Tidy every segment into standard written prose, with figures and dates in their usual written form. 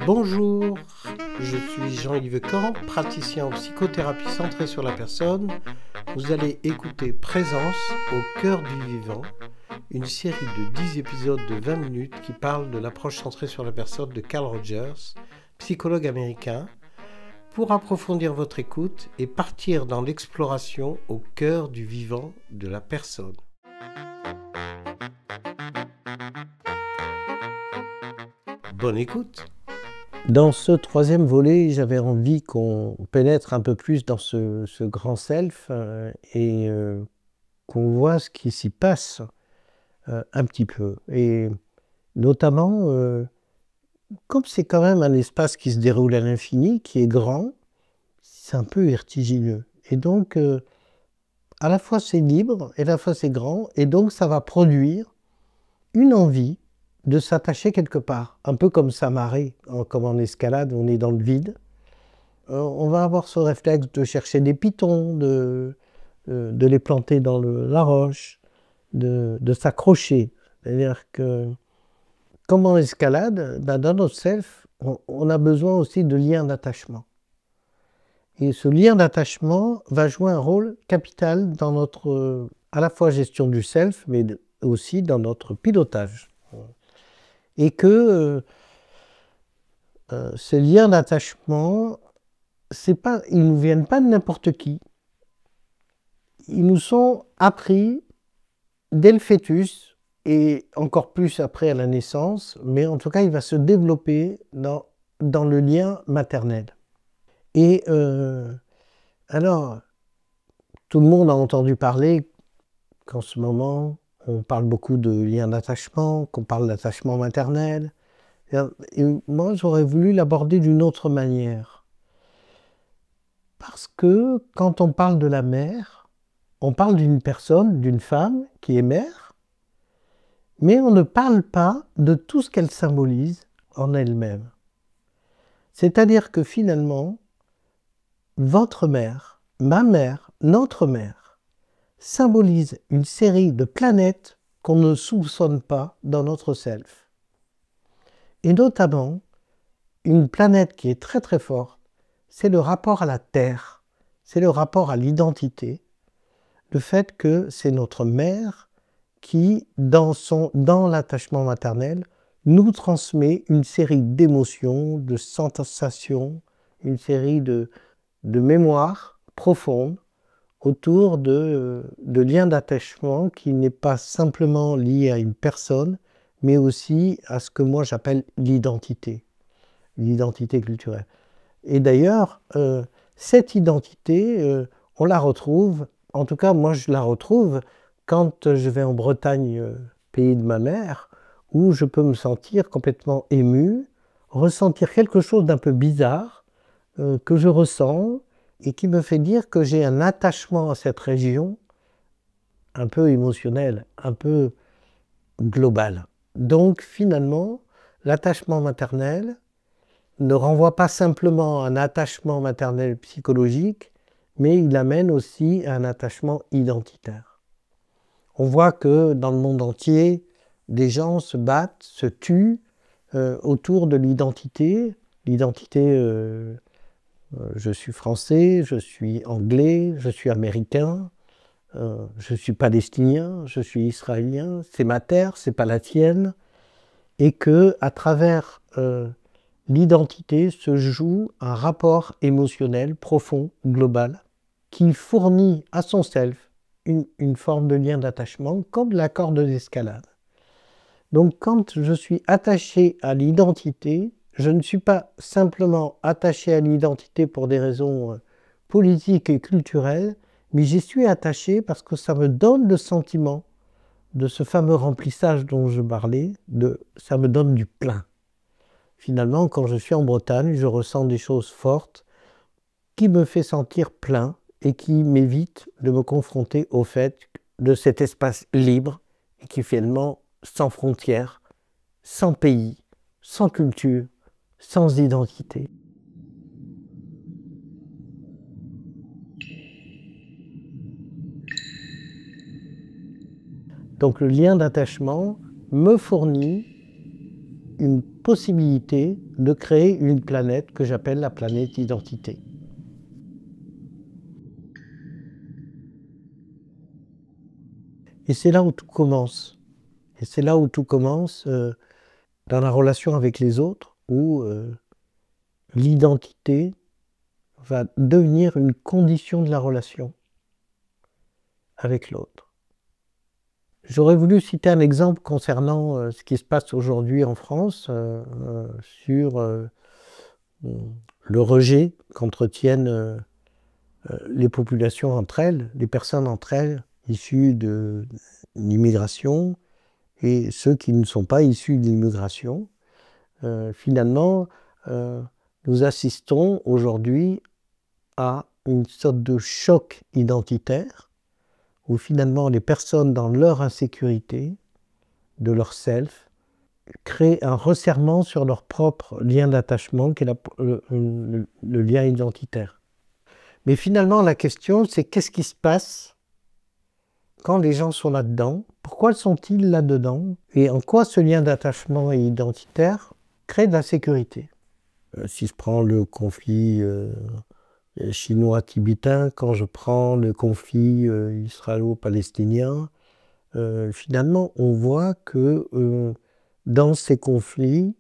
Bonjour, je suis Jean-Yves Camp, praticien en psychothérapie centrée sur la personne. Vous allez écouter Présence au cœur du vivant, une série de 10 épisodes de 20 minutes qui parlent de l'approche centrée sur la personne de Carl Rogers, psychologue américain, pour approfondir votre écoute et partir dans l'exploration au cœur du vivant de la personne. Bonne écoute. Dans ce troisième volet, j'avais envie qu'on pénètre un peu plus dans ce grand self et qu'on voit ce qui s'y passe un petit peu. Et notamment, comme c'est quand même un espace qui se déroule à l'infini, qui est grand, c'est un peu vertigineux. Et donc, à la fois c'est libre, et à la fois c'est grand, et donc ça va produire une envie de s'attacher quelque part, un peu comme sa marée, comme en escalade, on est dans le vide. On va avoir ce réflexe de chercher des pitons, de les planter dans la roche, de s'accrocher. C'est-à-dire que, comme en escalade, dans notre self, on a besoin aussi de liens d'attachement. Et ce lien d'attachement va jouer un rôle capital dans notre, à la fois gestion du self, mais aussi dans notre pilotage. Et que ces liens d'attachement, ils ne nous viennent pas de n'importe qui. Ils nous sont appris dès le fœtus, et encore plus après à la naissance, mais en tout cas, il va se développer dans le lien maternel. Et alors, tout le monde a entendu parler qu'en ce moment, on parle beaucoup de liens d'attachement, qu'on parle d'attachement maternel. Et moi, j'aurais voulu l'aborder d'une autre manière. Parce que quand on parle de la mère, on parle d'une personne, d'une femme qui est mère, mais on ne parle pas de tout ce qu'elle symbolise en elle-même. C'est-à-dire que finalement, votre mère, ma mère, notre mère, symbolise une série de planètes qu'on ne soupçonne pas dans notre self. Et notamment, une planète qui est très très forte, c'est le rapport à la Terre, c'est le rapport à l'identité, le fait que c'est notre mère qui, dans l'attachement maternel, nous transmet une série d'émotions, de sensations, une série de mémoires profondes autour de liens d'attachement qui n'est pas simplement lié à une personne, mais aussi à ce que moi j'appelle l'identité culturelle. Et d'ailleurs, cette identité, on la retrouve, en tout cas moi je la retrouve quand je vais en Bretagne, pays de ma mère, où je peux me sentir complètement ému, ressentir quelque chose d'un peu bizarre que je ressens et qui me fait dire que j'ai un attachement à cette région un peu émotionnel, un peu global. Donc finalement, l'attachement maternel ne renvoie pas simplement à un attachement maternel psychologique, mais il amène aussi à un attachement identitaire. On voit que dans le monde entier, des gens se battent, se tuent autour de l'identité. L'identité, je suis français, je suis anglais, je suis américain, je suis palestinien, je suis israélien, c'est ma terre, c'est pas la tienne. Et que à travers l'identité se joue un rapport émotionnel profond, global, qui fournit à son self une forme de lien d'attachement, comme la corde d'escalade. Donc quand je suis attaché à l'identité, je ne suis pas simplement attaché à l'identité pour des raisons politiques et culturelles, mais j'y suis attaché parce que ça me donne le sentiment de ce fameux remplissage dont je parlais, ça me donne du plein. Finalement, quand je suis en Bretagne, je ressens des choses fortes qui me fait sentir plein et qui m'évite de me confronter au fait de cet espace libre et qui finalement sans frontières, sans pays, sans culture, sans identité. Donc le lien d'attachement me fournit une possibilité de créer une planète que j'appelle la planète identité. Et c'est là où tout commence. Et c'est là où tout commence dans la relation avec les autres, où l'identité va devenir une condition de la relation avec l'autre. J'aurais voulu citer un exemple concernant ce qui se passe aujourd'hui en France sur le rejet qu'entretiennent les populations entre elles, les personnes entre elles, issues de l'immigration, et ceux qui ne sont pas issus de l'immigration. Finalement, nous assistons aujourd'hui à une sorte de choc identitaire, où finalement les personnes, dans leur insécurité, de leur self, créent un resserrement sur leur propre lien d'attachement, qui est le lien identitaire. Mais finalement, la question, c'est qu'est-ce qui se passe quand les gens sont là-dedans? Pourquoi sont-ils là-dedans? Et en quoi ce lien d'attachement identitaire crée de la sécurité? Si je prends le conflit chinois-tibétain, quand je prends le conflit israélo-palestinien, finalement, on voit que dans ces conflits,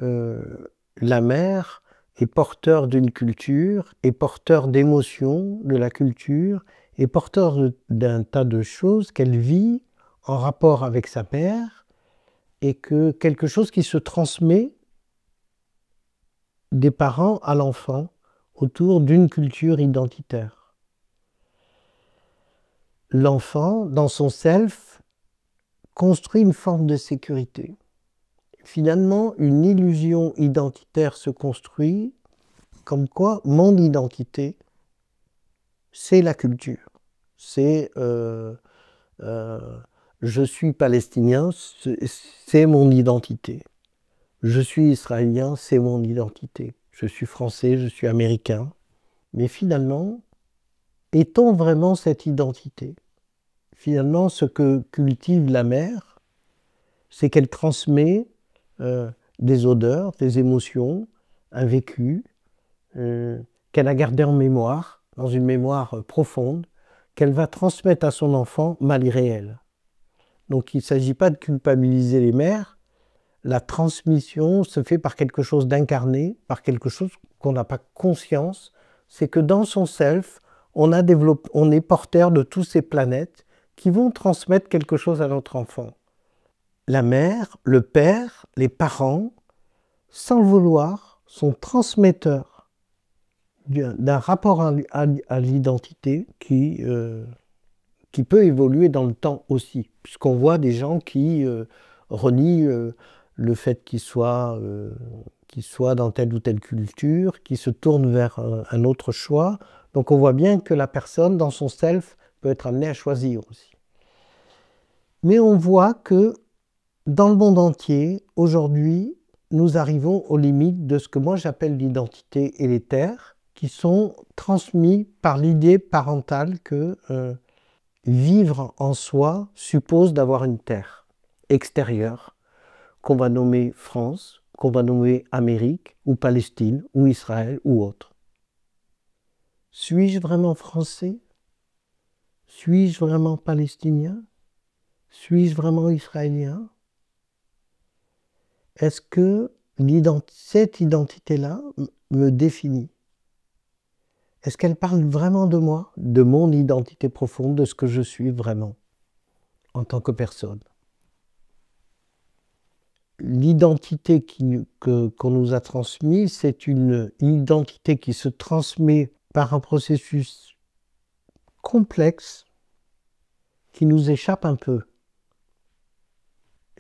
la mère est porteur d'une culture, est porteur d'émotions de la culture, est porteur d'un tas de choses qu'elle vit en rapport avec sa mère, et que quelque chose qui se transmet des parents à l'enfant autour d'une culture identitaire. L'enfant, dans son self, construit une forme de sécurité. Finalement, une illusion identitaire se construit, comme quoi mon identité, c'est la culture. C'est je suis palestinien, c'est mon identité. Je suis israélien, c'est mon identité. Je suis français, je suis américain. Mais finalement, est-on vraiment cette identité? Finalement, ce que cultive la mère, c'est qu'elle transmet des odeurs, des émotions, un vécu, qu'elle a gardé en mémoire, dans une mémoire profonde, qu'elle va transmettre à son enfant malgré elle. Donc il ne s'agit pas de culpabiliser les mères, la transmission se fait par quelque chose d'incarné, par quelque chose qu'on n'a pas conscience, c'est que dans son self, on est porteur de toutes ces planètes qui vont transmettre quelque chose à notre enfant. La mère, le père, les parents, sans le vouloir, sont transmetteurs d'un rapport à l'identité qui peut évoluer dans le temps aussi, puisqu'on voit des gens qui renient le fait qu'ils soient dans telle ou telle culture, qui se tournent vers un autre choix. Donc on voit bien que la personne, dans son self, peut être amenée à choisir aussi. Mais on voit que dans le monde entier, aujourd'hui, nous arrivons aux limites de ce que moi j'appelle l'identité élétaire, qui sont transmis par l'idée parentale que vivre en soi suppose d'avoir une terre extérieure, qu'on va nommer France, qu'on va nommer Amérique, ou Palestine, ou Israël, ou autre. Suis-je vraiment français? Suis-je vraiment palestinien? Suis-je vraiment israélien? Est-ce que cette identité-là me définit? Est-ce qu'elle parle vraiment de moi, de mon identité profonde, de ce que je suis vraiment en tant que personne? L'identité qu'on nous a transmise, c'est une identité qui se transmet par un processus complexe qui nous échappe un peu.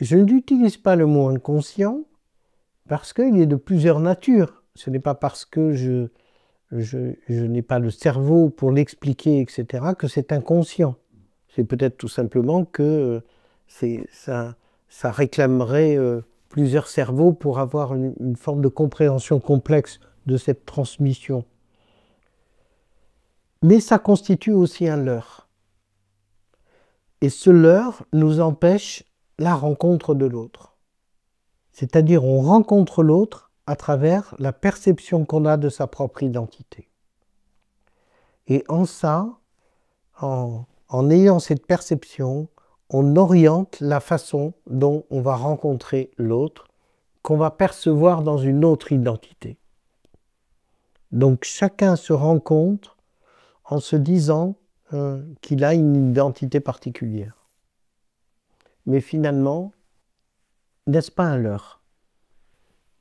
Je n'utilise pas le mot inconscient parce qu'il est de plusieurs natures. Ce n'est pas parce que je n'ai pas le cerveau pour l'expliquer, etc., que c'est inconscient. C'est peut-être tout simplement que ça réclamerait plusieurs cerveaux pour avoir une forme de compréhension complexe de cette transmission. Mais ça constitue aussi un leurre. Et ce leurre nous empêche la rencontre de l'autre. C'est-à-dire on rencontre l'autre à travers la perception qu'on a de sa propre identité. Et en ça, en ayant cette perception, on oriente la façon dont on va rencontrer l'autre, qu'on va percevoir dans une autre identité. Donc chacun se rencontre en se disant qu'il a une identité particulière. Mais finalement, n'est-ce pas un leurre?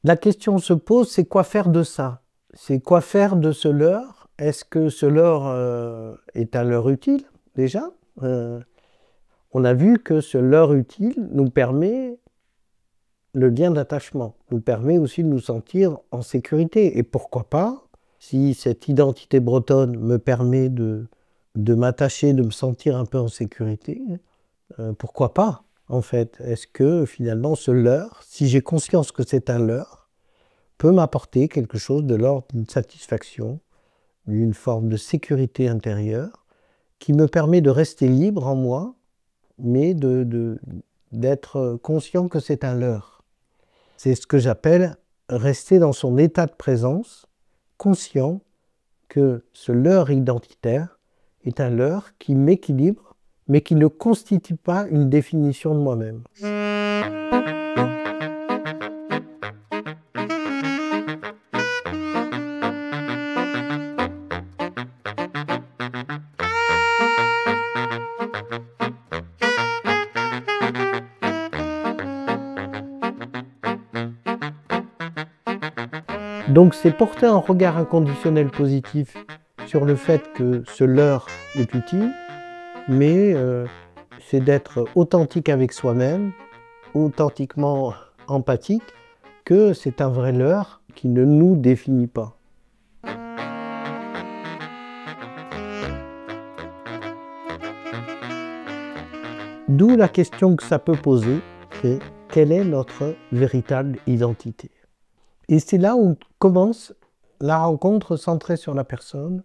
La question se pose, c'est quoi faire de ça? C'est quoi faire de ce leurre? Est-ce que ce leurre est un leurre utile, déjà? On a vu que ce leurre utile nous permet le lien d'attachement, nous permet aussi de nous sentir en sécurité. Et pourquoi pas, si cette identité bretonne me permet de m'attacher, de me sentir un peu en sécurité, pourquoi pas, en fait? Est-ce que finalement ce leurre, si j'ai conscience que c'est un leurre, peut m'apporter quelque chose de l'ordre d'une satisfaction, d'une forme de sécurité intérieure, qui me permet de rester libre en moi, mais d'être conscient que c'est un leurre. C'est ce que j'appelle rester dans son état de présence, conscient que ce leurre identitaire est un leurre qui m'équilibre, mais qui ne constitue pas une définition de moi-même. Donc c'est porter un regard inconditionnel positif sur le fait que ce leurre est utile, mais c'est d'être authentique avec soi-même, authentiquement empathique, que c'est un vrai leurre qui ne nous définit pas. D'où la question que ça peut poser, c'est quelle est notre véritable identité? Et c'est là où commence la rencontre centrée sur la personne,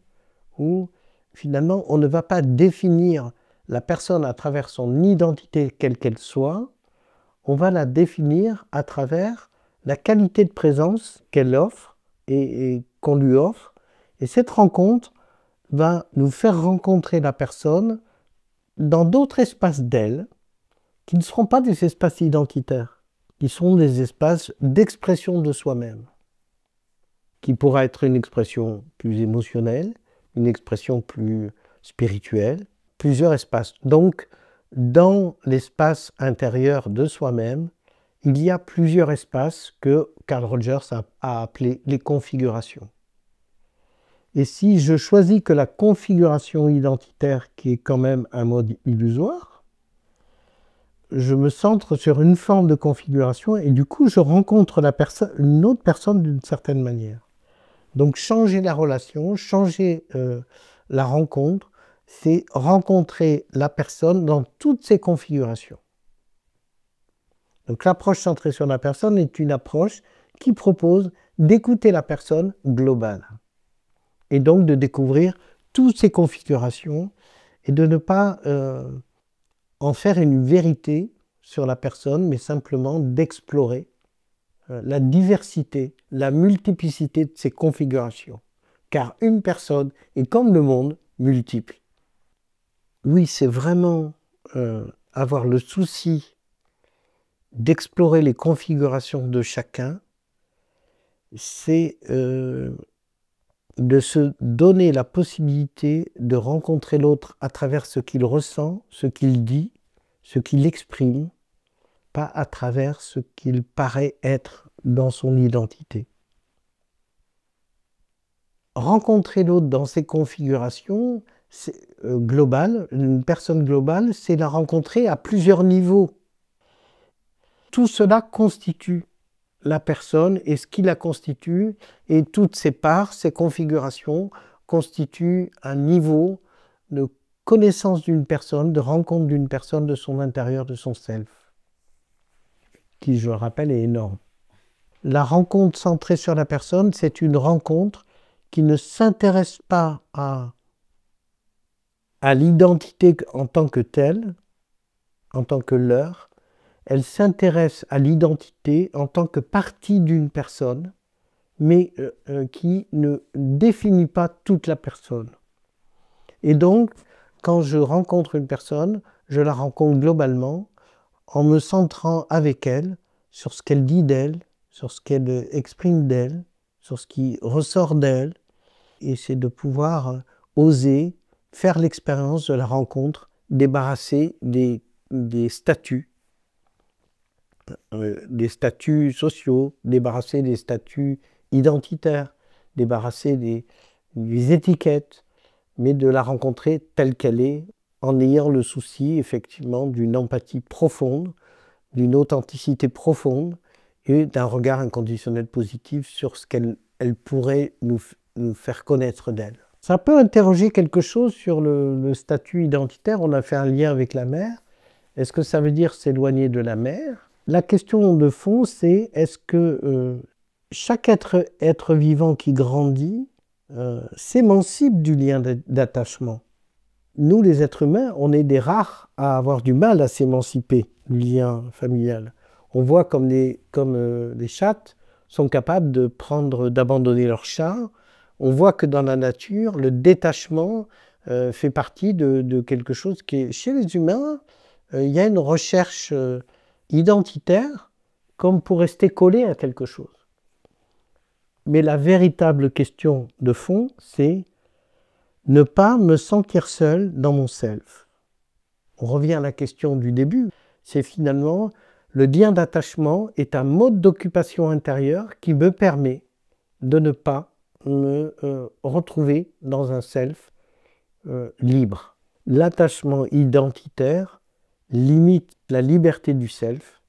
où finalement on ne va pas définir la personne à travers son identité quelle qu'elle soit, on va la définir à travers la qualité de présence qu'elle offre et qu'on lui offre. Et cette rencontre va nous faire rencontrer la personne dans d'autres espaces d'elle, qui ne seront pas des espaces identitaires, qui sont des espaces d'expression de soi-même, qui pourra être une expression plus émotionnelle, une expression plus spirituelle, plusieurs espaces. Donc, dans l'espace intérieur de soi-même, il y a plusieurs espaces que Carl Rogers a appelés les configurations. Et si je choisis que la configuration identitaire, qui est quand même un mode illusoire, je me centre sur une forme de configuration et du coup je rencontre une autre personne d'une certaine manière. Donc changer la relation, changer la rencontre, c'est rencontrer la personne dans toutes ses configurations. Donc l'approche centrée sur la personne est une approche qui propose d'écouter la personne globale et donc de découvrir toutes ses configurations et de ne pas en faire une vérité sur la personne, mais simplement d'explorer la diversité, la multiplicité de ses configurations. Car une personne est comme le monde, multiple. Oui, c'est vraiment avoir le souci d'explorer les configurations de chacun, c'est de se donner la possibilité de rencontrer l'autre à travers ce qu'il ressent, ce qu'il dit, ce qu'il exprime, pas à travers ce qu'il paraît être dans son identité. Rencontrer l'autre dans ses configurations globales, une personne globale, c'est la rencontrer à plusieurs niveaux. Tout cela constitue la personne et ce qui la constitue et toutes ses parts, ses configurations constituent un niveau de connaissance d'une personne, de rencontre d'une personne, de son intérieur, de son self, qui, je le rappelle, est énorme. La rencontre centrée sur la personne, c'est une rencontre qui ne s'intéresse pas à l'identité en tant que telle, en tant que leurre, elle s'intéresse à l'identité en tant que partie d'une personne, mais qui ne définit pas toute la personne. Et donc, quand je rencontre une personne, je la rencontre globalement en me centrant avec elle sur ce qu'elle dit d'elle, sur ce qu'elle exprime d'elle, sur ce qui ressort d'elle. Et c'est de pouvoir oser faire l'expérience de la rencontre, débarrasser des statuts sociaux, débarrasser des statuts identitaires, débarrasser des étiquettes, mais de la rencontrer telle qu'elle est, en ayant le souci effectivement d'une empathie profonde, d'une authenticité profonde et d'un regard inconditionnel positif sur ce qu'elle pourrait nous faire connaître d'elle. Ça peut interroger quelque chose sur le statut identitaire. On a fait un lien avec la mère. Est-ce que ça veut dire s'éloigner de la mère? La question de fond, c'est est-ce que chaque être vivant qui grandit s'émancipe du lien d'attachement? Nous, les êtres humains, on est des rares à avoir du mal à s'émanciper du lien familial. On voit comme les chattes sont capables d'abandonner leur chat. On voit que dans la nature, le détachement fait partie de quelque chose qui est... Chez les humains, il y a une recherche identitaire comme pour rester collé à quelque chose. Mais la véritable question de fond, c'est ne pas me sentir seul dans mon self. On revient à la question du début. C'est finalement le lien d'attachement est un mode d'occupation intérieure qui me permet de ne pas me retrouver dans un self libre. L'attachement identitaire limite la liberté du self,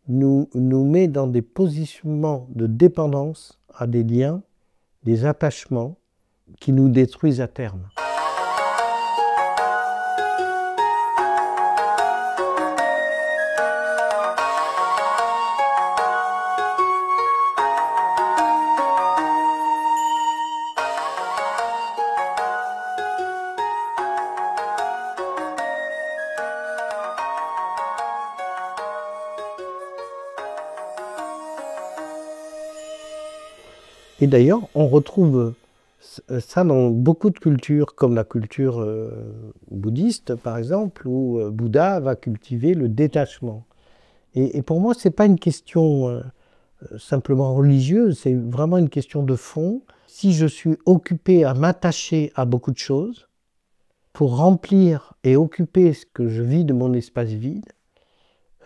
nous met dans des positionnements de dépendance à des liens, des attachements qui nous détruisent à terme. Et d'ailleurs, on retrouve ça dans beaucoup de cultures, comme la culture bouddhiste, par exemple, où Bouddha va cultiver le détachement. Et pour moi, ce n'est pas une question simplement religieuse, c'est vraiment une question de fond. Si je suis occupé à m'attacher à beaucoup de choses, pour remplir et occuper ce que je vis de mon espace vide,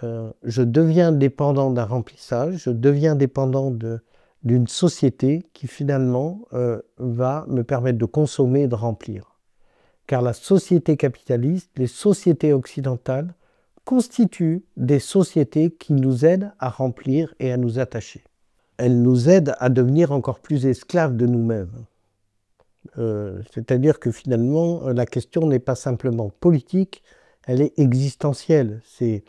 je deviens dépendant d'un remplissage, je deviens dépendant d'une société qui finalement va me permettre de consommer et de remplir. Car la société capitaliste, les sociétés occidentales, constituent des sociétés qui nous aident à remplir et à nous attacher. Elles nous aident à devenir encore plus esclaves de nous-mêmes. C'est-à-dire que finalement, la question n'est pas simplement politique, elle est existentielle. C'est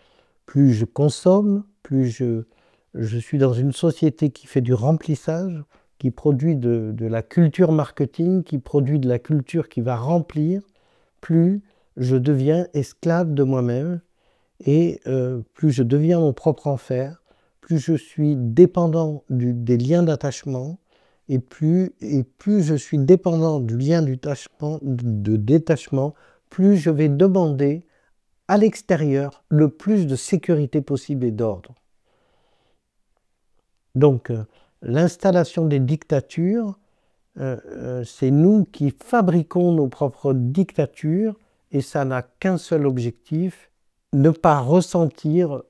plus je consomme, plus je suis dans une société qui fait du remplissage, qui produit de la culture marketing, qui produit de la culture qui va remplir, plus je deviens esclave de moi-même et plus je deviens mon propre enfer, plus je suis dépendant des liens d'attachement et plus je suis dépendant du lien de détachement, plus je vais demander à l'extérieur le plus de sécurité possible et d'ordre. Donc, l'installation des dictatures, c'est nous qui fabriquons nos propres dictatures et ça n'a qu'un seul objectif, ne pas ressentir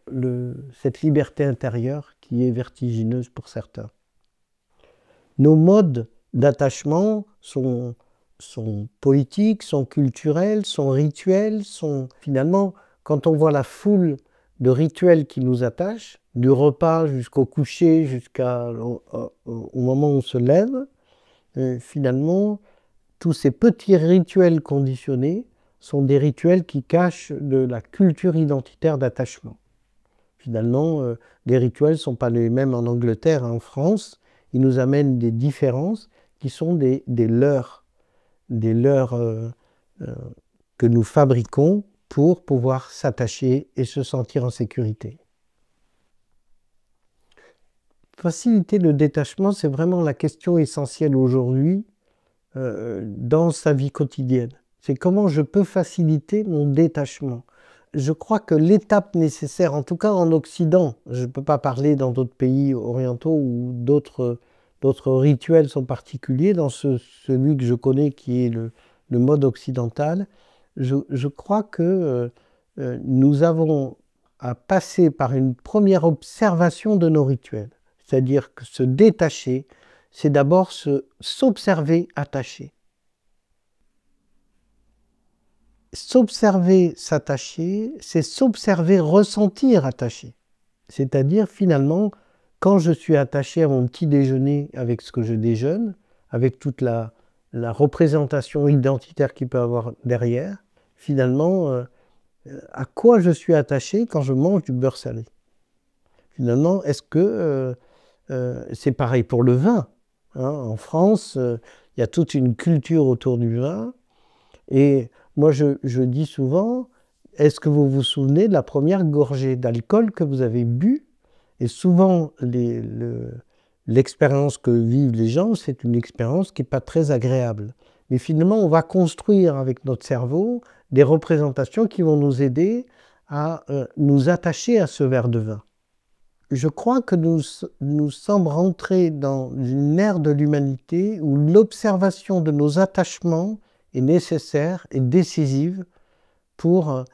cette liberté intérieure qui est vertigineuse pour certains. Nos modes d'attachement sont politiques, sont culturels, sont rituels, sont finalement, quand on voit la foule de rituels qui nous attachent, du repas jusqu'au coucher, jusqu'au moment où on se lève, finalement, tous ces petits rituels conditionnés sont des rituels qui cachent de la culture identitaire d'attachement. Finalement, les rituels ne sont pas les mêmes en Angleterre et en France. Ils nous amènent des différences qui sont des leurs que nous fabriquons pour pouvoir s'attacher et se sentir en sécurité. Faciliter le détachement, c'est vraiment la question essentielle aujourd'hui dans sa vie quotidienne. C'est comment je peux faciliter mon détachement. Je crois que l'étape nécessaire, en tout cas en Occident, je ne peux pas parler dans d'autres pays orientaux où d'autres rituels sont particuliers, dans celui que je connais qui est le mode occidental, je crois que nous avons à passer par une première observation de nos rituels. C'est-à-dire que se détacher, c'est d'abord s'observer attaché. S'observer s'attacher, c'est s'observer ressentir attaché. C'est-à-dire finalement, quand je suis attaché à mon petit déjeuner avec ce que je déjeune, avec toute la représentation identitaire qu'il peut avoir derrière, finalement, à quoi je suis attaché quand je mange du beurre salé? Finalement, est-ce que c'est pareil pour le vin, hein. En France, il y a toute une culture autour du vin. Et moi, je dis souvent, est-ce que vous vous souvenez de la première gorgée d'alcool que vous avez bu? Et souvent, l'expérience que vivent les gens, c'est une expérience qui n'est pas très agréable. Mais finalement, on va construire avec notre cerveau des représentations qui vont nous aider à nous attacher à ce verre de vin. Je crois que nous sommes rentrés dans une ère de l'humanité où l'observation de nos attachements est nécessaire et décisive pour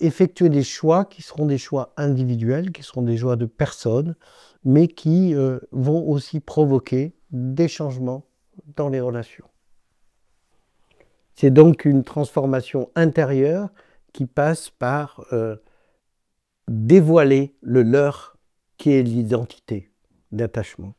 effectuer des choix qui seront des choix individuels, qui seront des choix de personnes, mais qui vont aussi provoquer des changements dans les relations. C'est donc une transformation intérieure qui passe par dévoiler le leurre qui est l'identité d'attachement.